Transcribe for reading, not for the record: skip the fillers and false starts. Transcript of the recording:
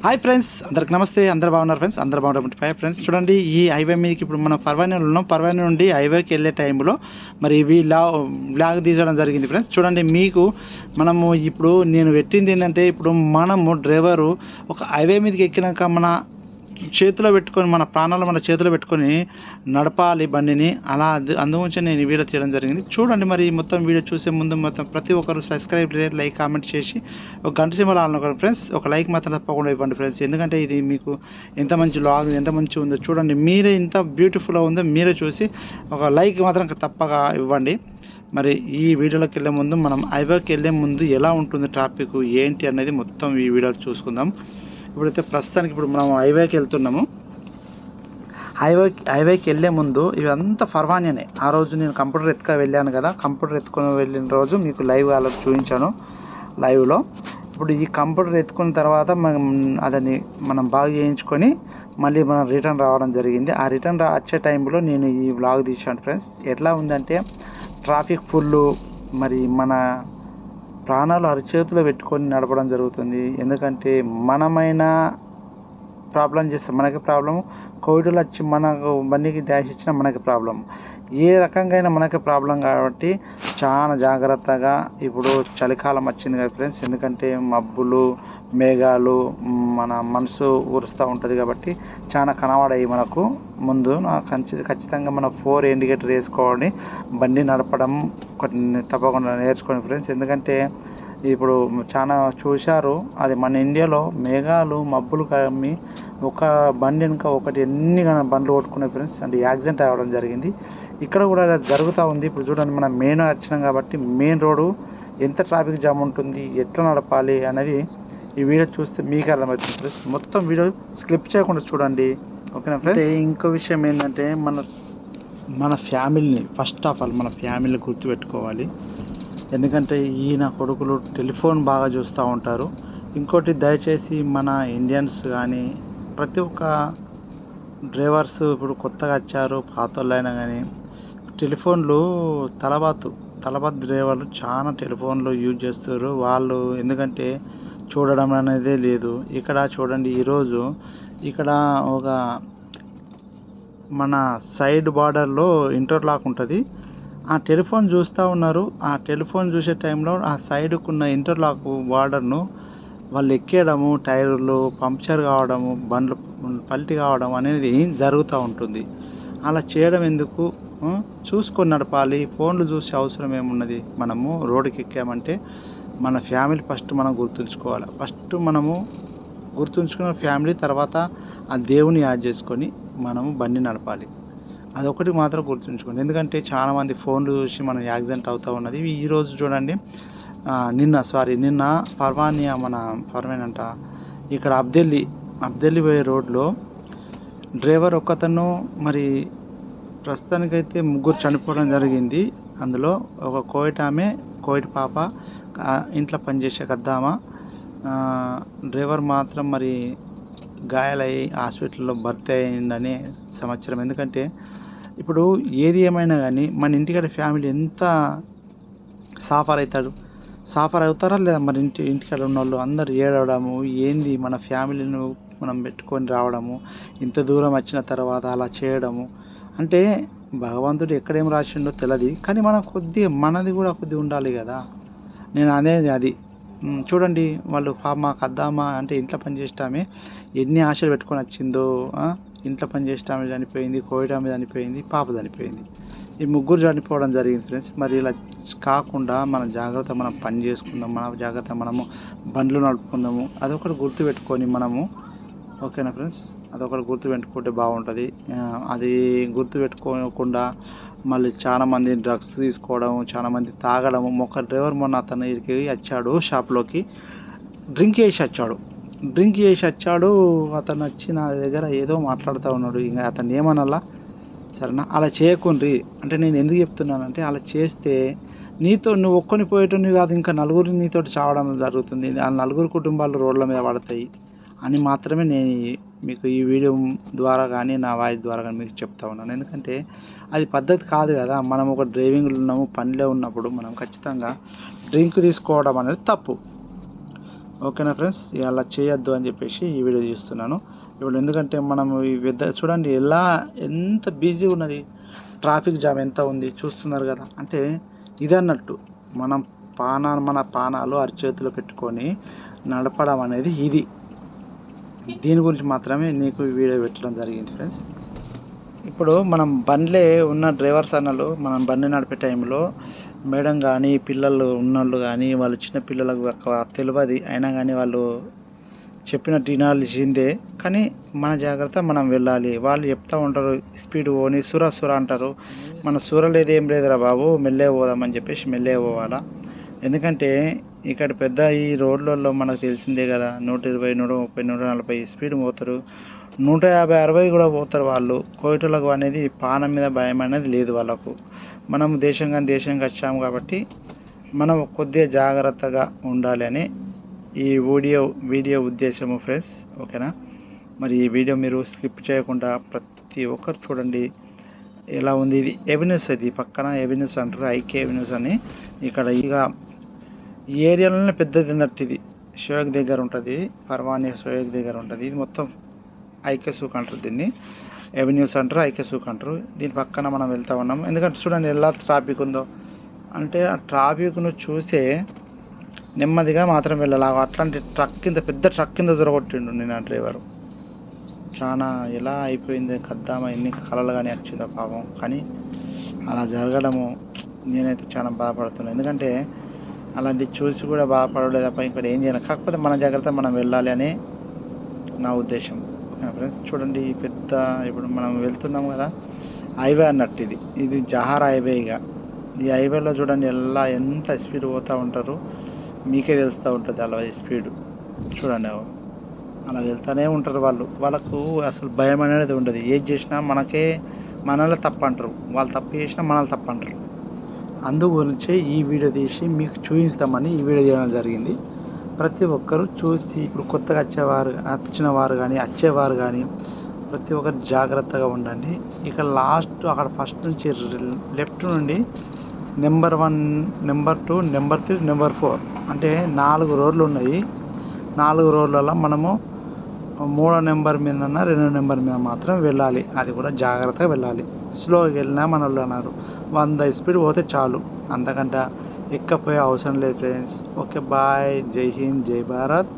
Hi friends, అందరికి నమస్తే. అందరు బాగున్నారు ఫ్రెండ్స్? అందరు బాగున్నారు ఫ్రెండ్స్. చూడండి, ఈ హైవే మీదకి ఇప్పుడు మనం పర్వాణిలో ఉన్నాం. పర్వాణి నుండి హైవేకి వెళ్ళే టైంలో మరి ఇవి బ్లాగ్ తీసడం జరిగింది ఫ్రెండ్స్. చూడండి, మీకు మనము ఇప్పుడు నేను పెట్టింది ఏంటంటే, ఇప్పుడు మనము డ్రైవరు ఒక హైవే మీదకి ఎక్కినాక మన చేతిలో పెట్టుకొని, మన ప్రాణాలు మన చేతిలో పెట్టుకొని నడపాలి బండిని. అలా అందుగురించి నేను వీడియో తీయడం జరిగింది. చూడండి, మరి మొత్తం వీడియో చూసే ముందు మొత్తం ప్రతి ఒక్కరు సబ్స్క్రైబ్ చేసి లైక్ కామెంట్ చేసి ఒక గంట సింబల్ ఆన్ ఫ్రెండ్స్. ఒక లైక్ మాత్రం తప్పకుండా ఇవ్వండి ఫ్రెండ్స్. ఎందుకంటే ఇది మీకు ఎంత మంచి లాగ్, ఎంత మంచి ఉందో చూడండి. మీరే ఇంత బ్యూటిఫుల్గా ఉందో మీరే చూసి ఒక లైక్ మాత్రం తప్పగా ఇవ్వండి. మరి ఈ వీడియోలోకి వెళ్ళే ముందు, మనం హైవేకి వెళ్ళే ముందు ఎలా ఉంటుంది ట్రాఫిక్ ఏంటి అనేది మొత్తం ఈ వీడియోలో చూసుకుందాం. ఇప్పుడైతే ప్రస్తుతానికి ఇప్పుడు మనం హైవేకి వెళ్తున్నాము. హైవేకి వెళ్ళే ముందు ఇవంతా ఫర్వానినే. ఆ రోజు నేను కంప్యూటర్ వెళ్ళాను కదా, కంప్యూటర్ ఎత్తుకొని వెళ్ళిన రోజు మీకు లైవ్ అలా చూపించాను లైవ్లో. ఇప్పుడు ఈ కంప్యూటర్ ఎత్తుకున్న తర్వాత మనం బాగా చేయించుకొని మళ్ళీ మనం రిటర్న్ రావడం జరిగింది. ఆ రిటర్న్ వచ్చే టైంలో నేను ఈ వ్లాగ్ తీసాను ఫ్రెండ్స్. ఎట్లా ఉందంటే, ట్రాఫిక్ ఫుల్, మరి మన ప్రాణాలు అరచేతిలో పెట్టుకొని నడపడం జరుగుతుంది. ఎందుకంటే మనమైనా ప్రాబ్లం చేస్తాం, మనకి ప్రాబ్లం. కోవిడ్లో వచ్చి మనకు బండికి డాష్ ఇచ్చినా మనకి ప్రాబ్లం. ఏ రకంగా అయినా మనకి ప్రాబ్లం. కాబట్టి చాలా జాగ్రత్తగా, ఇప్పుడు చలికాలం వచ్చింది కదా ఫ్రెండ్స్. ఎందుకంటే మబ్బులు, మేఘాలు మన మనసు ఉరుస్తూ ఉంటుంది కాబట్టి చాలా కనబడాయి మనకు. ముందు ఖచ్చితంగా మన 4 ఇండికేటర్ వేసుకోవాలి. బండి నడపడం తప్పకుండా నేర్చుకోండి ఫ్రెండ్స్. ఎందుకంటే ఇప్పుడు చాలా చూశారు, అది మన ఇండియాలో మేఘాలు మబ్బులు కమ్మి ఒక బండి వెనుక ఒకటి ఎన్ని బండ్లు కొట్టుకునే ఫ్రెండ్స్. అంటే యాక్సిడెంట్ అవ్వడం జరిగింది. ఇక్కడ కూడా జరుగుతూ ఉంది. ఇప్పుడు చూడండి, మనం మెయిన్ వచ్చినాం కాబట్టి మెయిన్ రోడ్డు ఎంత ట్రాఫిక్ జామ్ ఉంటుంది, ఎట్లా నడపాలి అనేది ఈ వీడియో చూస్తే మీకు అర్థమవుతుంది ఫ్రెండ్స్. మొత్తం వీడియో స్కిప్ చేయకుండా చూడండి, ఓకేనా ఫ్రెండ్స్. ఇంకో విషయం ఏంటంటే, మన ఫ్యామిలీని ఫస్ట్ ఆఫ్ ఆల్ మన ఫ్యామిలీని గుర్తుపెట్టుకోవాలి. ఎందుకంటే ఈయన కొడుకులు టెలిఫోన్ బాగా చూస్తూ ఉంటారు. ఇంకోటి, దయచేసి మన ఇండియన్స్ కానీ ప్రతి ఒక్క డ్రైవర్స్ ఇప్పుడు కొత్తగా వచ్చారు, పాత వాళ్ళైనా కానీ టెలిఫోన్లు తలబాత్ డ్రైవర్లు చాలా టెలిఫోన్లు యూజ్ చేస్తారు వాళ్ళు. ఎందుకంటే చూడడం అనేది లేదు. ఇక్కడ చూడండి, ఈరోజు ఇక్కడ ఒక మన సైడ్ బార్డర్లో ఇంటర్లాక్ ఉంటుంది. ఆ టెలిఫోన్ చూస్తూ ఉన్నారు. ఆ టెలిఫోన్ చూసే టైంలో ఆ సైడ్కున్న ఇంటర్లాక్ బార్డర్ను వాళ్ళు ఎక్కేయడము, టైర్లు పంక్చర్ కావడము, బండ్లు పల్టీ కావడం అనేది జరుగుతూ ఉంటుంది. అలా చేయడం ఎందుకు? చూసుకొని నడపాలి. ఫోన్లు చూసే అవసరం ఏమున్నది? మనము రోడ్డుకి ఎక్కామంటే మన ఫ్యామిలీ ఫస్ట్ మనం గుర్తుంచుకోవాలి. ఫస్ట్ మనము గుర్తుంచుకున్న ఫ్యామిలీ, తర్వాత ఆ దేవుని యాడ్ చేసుకొని మనము బండి నడపాలి. అదొకటి మాత్రం గుర్తుంచుకోండి. ఎందుకంటే చాలామంది ఫోన్లు చూసి మనం యాక్సిడెంట్ అవుతూ ఉన్నది. ఈరోజు చూడండి, నిన్న పర్వాని అంట, ఇక్కడ అబ్దెల్లి పోయే రోడ్లో డ్రైవర్ ఒక్కతను, మరి ప్రస్తుతానికైతే 3 చనిపోవడం జరిగింది. అందులో ఒక కోవిడ్ పాప, ఇంట్లో పనిచేసే కద్దామా, డ్రైవర్ మాత్రం మరి గాయాలయ్యి హాస్పిటల్లో భర్తీ అయిందనే సమాచారం. ఎందుకంటే ఇప్పుడు ఏది ఏమైనా కానీ మన ఇంటికాడ ఫ్యామిలీ ఎంత సాఫర్ అవుతారా లేదా? మరి ఇంటికాడ ఉన్న వాళ్ళు అందరు ఏడవడము ఏంది, మన ఫ్యామిలీని మనం పెట్టుకొని రావడము, ఇంత దూరం వచ్చిన తర్వాత అలా చేయడము అంటే భగవంతుడు ఎక్కడేం రాసిండో తెలియదు. కానీ మనది కూడా కొద్దిగా ఉండాలి కదా. నేను అనేది అది. చూడండి, వాళ్ళు మాకు అద్దామా అంటే ఇంట్లో పని చేస్తామే ఎన్ని ఆశలు పెట్టుకొని వచ్చిందో. ఇంట్లో పని చేస్తామే చనిపోయింది, కోవిడ్ ఆమె చనిపోయింది, పాప చనిపోయింది. ఈ 3 చనిపోవడం జరిగింది ఫ్రెండ్స్. మరి ఇలా కాకుండా మన జాగ్రత్త మనం పని చేసుకుందాం, మన జాగ్రత్త మనము బండ్లు నడుపుకుందాము. అదొకటి గుర్తుపెట్టుకొని మనము, ఓకేనా ఫ్రెండ్స్? అదొకటి గుర్తుపెట్టుకుంటే బాగుంటుంది. అది గుర్తుపెట్టుకోకుండా మళ్ళీ చాలామంది డ్రగ్స్ తీసుకోవడం, చాలామంది తాగడము. ఒక డ్రైవర్ మొన్న అతను ఇక్కడికి వచ్చాడు, షాప్లోకి డ్రింక్ చేసి వచ్చాడు. అతను వచ్చి నా దగ్గర ఏదో మాట్లాడుతూ ఉన్నాడు. ఇంకా అతను ఏమనాలా? సరేనా, అలా చేయకుండ్రి అంటే నేను ఎందుకు చెప్తున్నానంటే, అలా చేస్తే నువ్వు ఒక్కని పోయేటోని కాదు, ఇంకా నలుగురు నీతోటి చావడం జరుగుతుంది. ఆ 4 కుటుంబాలు రోడ్ల మీద పడతాయి అని మాత్రమే నేను మీకు ఈ వీడియో ద్వారా కానీ నా వాయిస్ ద్వారా కానీ మీకు చెప్తా ఉన్నాను. ఎందుకంటే అది పద్ధతి కాదు కదా. మనం ఒక డ్రైవింగ్లో ఉన్నాము, పనిలో ఉన్నప్పుడు మనం ఖచ్చితంగా డ్రింక్ తీసుకోవడం అనేది తప్పు. ఓకేనా ఫ్రెండ్స్, అలా చేయొద్దు అని చెప్పేసి ఈ వీడియో తీస్తున్నాను. ఇప్పుడు ఎందుకంటే మనం ఈ చూడండి ఎంత బిజీ ఉన్నది, ట్రాఫిక్ జామ్ ఎంత ఉంది చూస్తున్నారు కదా. అంటే ఇది అన్నట్టు మనం మన పానాలు అరచేతిలో పెట్టుకొని నడపడం అనేది ఇది. దీని గురించి మాత్రమే నీకు ఈ వీడియో పెట్టడం జరిగింది ఫ్రెండ్స్. ఇప్పుడు మనం బండ్లే ఉన్న డ్రైవర్స్ అన్నలు మనం బండి నడిపే టైంలో మేడం కానీ పిల్లలు ఉన్నోళ్ళు కానీ వాళ్ళు చిన్న పిల్లలకు తెలియదు, అయినా కానీ వాళ్ళు చెప్పినట్టు వినాల్సిందే. కానీ మన జాగ్రత్త మనం వెళ్ళాలి. వాళ్ళు చెప్తూ ఉంటారు స్పీడ్ పోని సుర అంటారు. మన సుర లేదు ఏం లేదురా బాబు, మెల్లే పోదామని చెప్పేసి మెల్లే పోవాలా. ఎందుకంటే ఇక్కడ పెద్ద ఈ రోడ్లలో మనకు తెలిసిందే కదా, 120, 130, 140 స్పీడ్ పోతారు, 150, 60 కూడా పోతారు వాళ్ళు. కోయటలకు అనేది పానం మీద భయం అనేది లేదు వాళ్ళకు. మనం దేశంగా వచ్చాము కాబట్టి మనం కొద్దిగా జాగ్రత్తగా ఉండాలి అని ఈ వీడియో ఉద్దేశము ఫ్రెండ్స్. ఓకేనా, మరి ఈ వీడియో మీరు స్కిప్ చేయకుండా ప్రతి ఒక్కరు చూడండి. ఎలా ఉంది ఇది ఎవెన్యూస్, ఇది పక్కన ఎవెన్యూస్ అంటారు, ఐకే ఎవెన్యూస్ అని. ఇక్కడ ఇక ఈ ఏరియాలోనే పెద్దది అన్నట్టు, ఇది షోయక్ దగ్గర ఉంటుంది, పర్వాని షోయక్ దగ్గర ఉంటుంది. ఇది మొత్తం ఐకే సూక్ అంటారు, దీన్ని ఎవెన్యూస్ అంటారు, ఐకే సూక్ అంటారు. దీని పక్కన మనం వెళ్తూ ఉన్నాము. ఎందుకంటే చూడండి ఎలా ట్రాఫిక్ ఉందో, అంటే ఆ ట్రాఫిక్ను చూసే నెమ్మదిగా మాత్రం వెళ్ళాలి. అట్లాంటి పెద్ద ట్రక్ కింద దొరకొట్టిండు నేను ఆ డ్రైవరు. చాలా ఎలా అయిపోయింది కద్దామా, ఎన్ని కళలు కానీ వచ్చిందో పాపం. కానీ అలా జరగడము నేనైతే చాలా బాధపడుతున్నాను. ఎందుకంటే అలాంటివి చూసి కూడా బాధపడలేదు తప్ప ఇక్కడ ఏం చేయాలి. కాకపోతే మన జాగ్రత్త మనం వెళ్ళాలి అని నా ఉద్దేశం. ఫ్రెండ్స్ చూడండి ఇప్పుడు మనం వెళ్తున్నాం కదా, హైవే అన్నట్టు ఇది జహార్ హైవే. ఈ హైవేలో చూడండి ఎంత స్పీడ్ పోతూ ఉంటారు, మీకే తెలుస్తూ ఉంటుంది అలా స్పీడ్. చూడండి అలా వెళ్తూనే ఉంటారు వాళ్ళకు అసలు భయం అనేది ఉండదు. ఏది చేసినా మనల్ని తప్పు అంటారు, వాళ్ళు తప్పు చేసినా మనల్ని తప్పు అంటారు. అందుగురించే ఈ వీడియో తీసి మీకు చూపిస్తామని ఈ వీడియో తీయడం జరిగింది. ప్రతి ఒక్కరు చూసి ఇప్పుడు కొత్తగా వచ్చినవారు కానీ వచ్చేవారు కానీ ప్రతి ఒక్కరు జాగ్రత్తగా ఉండండి. ఇక అక్కడ ఫస్ట్ నుంచి లెఫ్ట్ నుండి నెంబర్ 1, నెంబర్ 2, నెంబర్ 3, నెంబర్ 4 అంటే 4 రోడ్లు ఉన్నాయి. 4 రోడ్లలో మనము 3వ నెంబర్ మీద 2వ నెంబర్ మీద మాత్రం వెళ్ళాలి. అది కూడా జాగ్రత్తగా వెళ్ళాలి. స్లోగా వెళ్ళినా మన వాళ్ళు అన్నారు 100 స్పీడ్ పోతే చాలు, అంతకంటే ఎక్కపోయే అవసరం లేదు ఫ్రెండ్స్. ఓకే బాయ్, జై హింద్, జై భారత్.